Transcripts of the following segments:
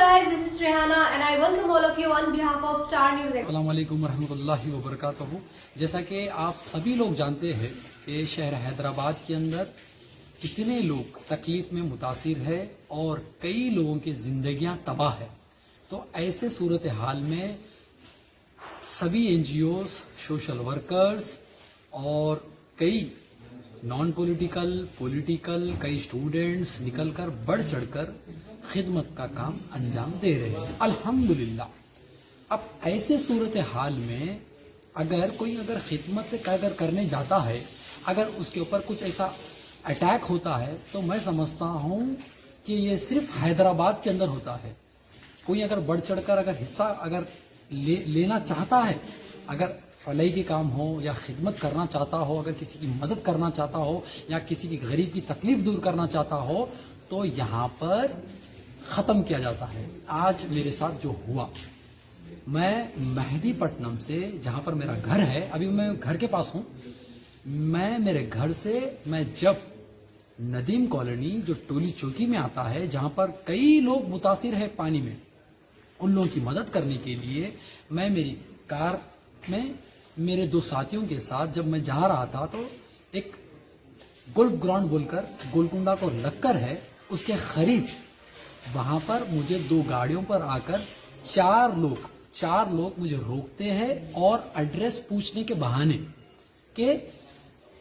guys, this is Rehana and I welcome all of you on behalf of Star News. अस्सलाम वालेकुम रहमतुल्लाहि व बरकातहू। जैसा कि आप सभी लोग जानते हैं कि शहर हैदराबाद के अंदर कितने लोग तकलीफ में मुतासिर है और कई लोगों की जिंदगियां तबाह है। तो ऐसे सूरत हाल में सभी एनजीओज, सोशल वर्कर्स और कई नॉन पॉलिटिकल, पॉलिटिकल, कई स्टूडेंट्स निकलकर बढ़ चढ़कर खिदमत का काम अंजाम दे रहे हैं अल्हम्दुलिल्लाह। अब ऐसे सूरत हाल में अगर कोई खिदमत करने जाता है, अगर उसके ऊपर कुछ ऐसा अटैक होता है तो मैं समझता हूँ कि ये सिर्फ हैदराबाद के अंदर होता है। कोई अगर बढ़ चढ़कर हिस्सा लेना चाहता है, अगर फलाई के काम हो या खिदमत करना चाहता हो, अगर किसी की मदद करना चाहता हो या किसी की गरीब की तकलीफ दूर करना चाहता हो तो यहाँ पर ख़त्म किया जाता है। आज मेरे साथ जो हुआ, मैं मेहदीपट्टनम से, जहाँ पर मेरा घर है, अभी मैं घर के पास हूँ, मेरे घर से मैं जब नदीम कॉलोनी जो टोली चौकी में आता है, जहाँ पर कई लोग मुतासिर है पानी में, उन लोगों की मदद करने के लिए मैं मेरी कार में मेरे दो साथियों के साथ जब मैं जा रहा था तो एक गोल्फ ग्राउंड बोलकर गोलकुंडा को लगकर है, उसके करीब वहां पर मुझे दो गाड़ियों पर आकर चार लोग मुझे रोकते हैं और एड्रेस पूछने के बहाने कि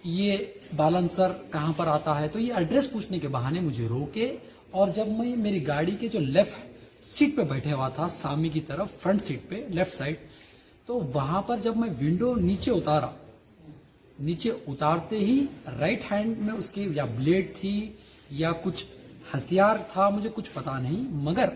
ये बालनसर कहाँ पर आता है, तो ये एड्रेस पूछने के बहाने मुझे रोके। और जब मैं मेरी गाड़ी के जो लेफ्ट सीट पे बैठे हुआ था, सामने की तरफ फ्रंट सीट पे लेफ्ट साइड, तो वहां पर जब मैं विंडो नीचे उतारते ही राइट हैंड में उसकी या ब्लेड थी या कुछ हथियार था, मुझे कुछ पता नहीं, मगर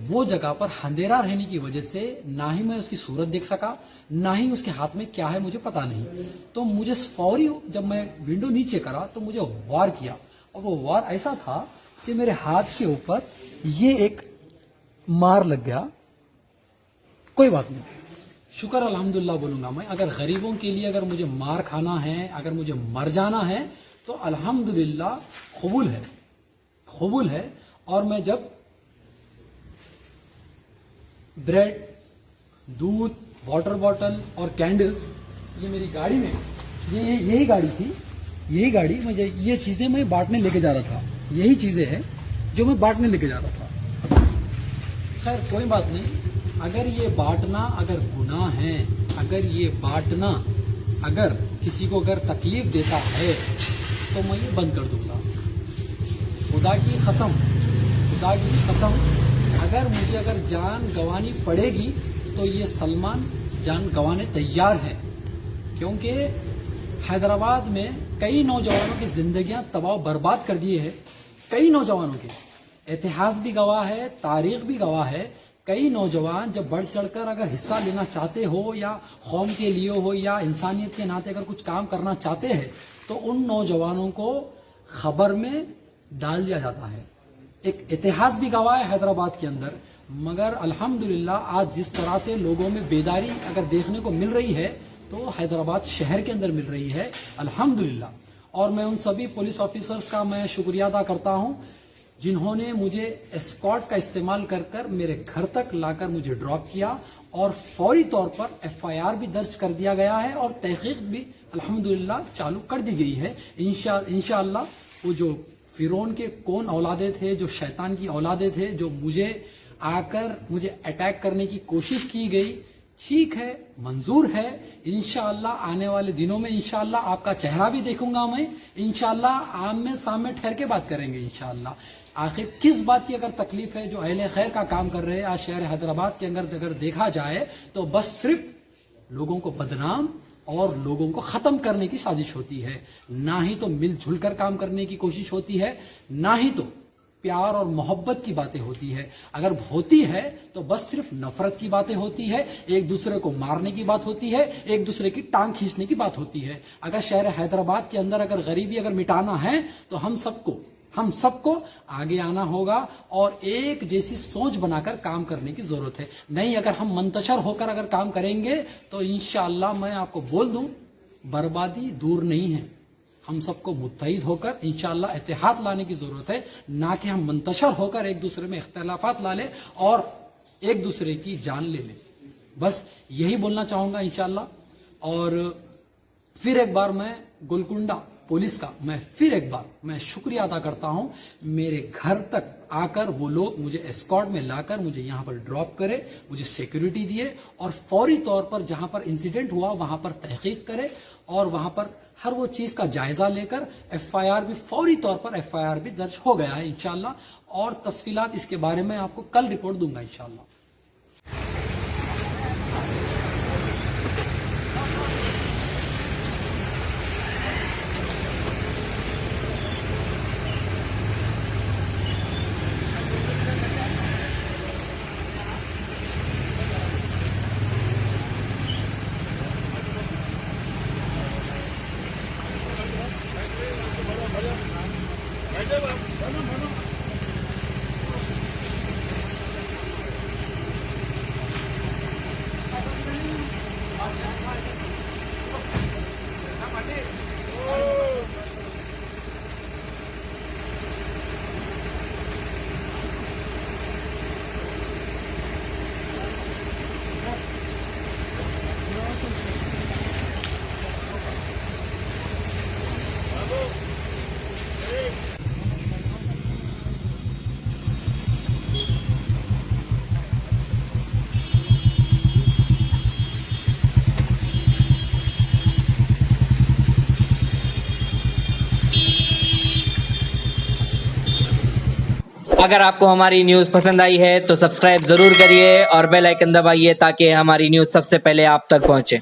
वो जगह पर अंधेरा रहने की वजह से ना ही मैं उसकी सूरत देख सका, ना ही उसके हाथ में क्या है मुझे पता नहीं। तो मुझे फौरी जब मैं विंडो नीचे करा तो मुझे वार किया, और वो वार ऐसा था कि मेरे हाथ के ऊपर ये एक मार लग गया। कोई बात नहीं, शुक्र अल्हम्दुलिल्लाह बोलूंगा मैं। अगर गरीबों के लिए अगर मुझे मार खाना है, अगर मुझे मर जाना है तो अल्हम्दुलिल्लाह कबूल है। और मैं जब ब्रेड, दूध, वाटर बॉटल और कैंडल्स, ये मेरी गाड़ी में, यही गाड़ी थी, यही गाड़ी मुझे ये चीजें मैं बांटने लेके जा रहा था, यही चीजें हैं जो मैं बांटने लेके जा रहा था। खैर कोई बात नहीं, अगर ये बांटना अगर गुनाह है, अगर ये बांटना अगर किसी को अगर तकलीफ देता है तो मैं ये बंद कर दूंगा। खुदा की कसम, अगर मुझे जान गंवानी पड़ेगी तो ये सलमान जान गंवाने तैयार है, क्योंकि हैदराबाद में कई नौजवानों की जिंदगियां तबाह बर्बाद कर दिए है। कई नौजवानों के इतिहास भी गवाह है, तारीख भी गवाह है। कई नौजवान जब बढ़ चढ़कर अगर हिस्सा लेना चाहते हो या कौम के लिए हो या इंसानियत के नाते अगर कुछ काम करना चाहते हैं तो उन नौजवानों को खबर में डाल दिया जाता है। एक इतिहास भी गवाह है हैदराबाद के अंदर। मगर अल्हम्दुलिल्लाह आज जिस तरह से लोगों में बेदारी अगर देखने को मिल रही है तो हैदराबाद शहर के अंदर मिल रही है अल्हम्दुलिल्लाह। और मैं उन सभी पुलिस ऑफिसर्स का मैं शुक्रिया अदा करता हूं जिन्होंने मुझे एस्कॉर्ट का इस्तेमाल कर मेरे घर तक लाकर मुझे ड्रॉप किया, और फौरी तौर पर एफआईआर भी दर्ज कर दिया गया है और तहकीक भी अल्हम्दुलिल्लाह चालू कर दी गई है। इंशाअल्लाह वो जो फिरौन के कौन औलादे थे, जो शैतान की औलादे थे, जो मुझे अटैक करने की कोशिश की गई, ठीक है, मंजूर है। इंशाअल्लाह आने वाले दिनों में इंशाअल्लाह आपका चेहरा भी देखूंगा मैं, इंशाअल्लाह आमने सामने ठहर के बात करेंगे इंशाअल्लाह। आखिर किस बात की अगर तकलीफ है जो अहले खैर का काम कर रहे हैं आज शहर हैदराबाद के अंदर अगर देखा जाए तो बस सिर्फ लोगों को बदनाम और लोगों को खत्म करने की साजिश होती है, ना ही तो मिलजुल कर काम करने की कोशिश होती है, ना ही तो प्यार और मोहब्बत की बातें होती है। अगर होती है तो बस सिर्फ नफरत की बातें होती है, एक दूसरे को मारने की बात होती है, एक दूसरे की टांग खींचने की बात होती है। अगर शहर हैदराबाद के अंदर अगर गरीबी अगर मिटाना है तो हम सबको आगे आना होगा और एक जैसी सोच बनाकर काम करने की जरूरत है। नहीं, अगर हम मंतशर होकर अगर काम करेंगे तो इंशाअल्लाह मैं आपको बोल दूं, बर्बादी दूर नहीं है, हम सबको मुत्तहिद होकर इंशाअल्लाह इत्तेहाद लाने की जरूरत है, ना कि हम मुंतशर होकर एक दूसरे में इख्तलाफात ला लें और एक दूसरे की जान ले लें। बस यही बोलना चाहूंगा इंशाअल्लाह। और फिर एक बार मैं गोलकुंडा पुलिस का मैं शुक्रिया अदा करता हूं। मेरे घर तक आकर वो लोग मुझे एस्कॉर्ट में लाकर मुझे यहां पर ड्रॉप करे, मुझे सिक्योरिटी दिए और फौरी तौर पर जहां पर इंसिडेंट हुआ वहां पर तहकीक करे और वहां पर हर वो चीज का जायजा लेकर एफआईआर भी फौरी तौर पर एफआईआर भी दर्ज हो गया है इंशाअल्लाह। और तफसीलात इसके बारे में आपको कल रिपोर्ट दूंगा इंशाअल्लाह। अगर आपको हमारी न्यूज़ पसंद आई है तो सब्सक्राइब जरूर करिए और बेल आइकन दबाइए ताकि हमारी न्यूज़ सबसे पहले आप तक पहुंचे।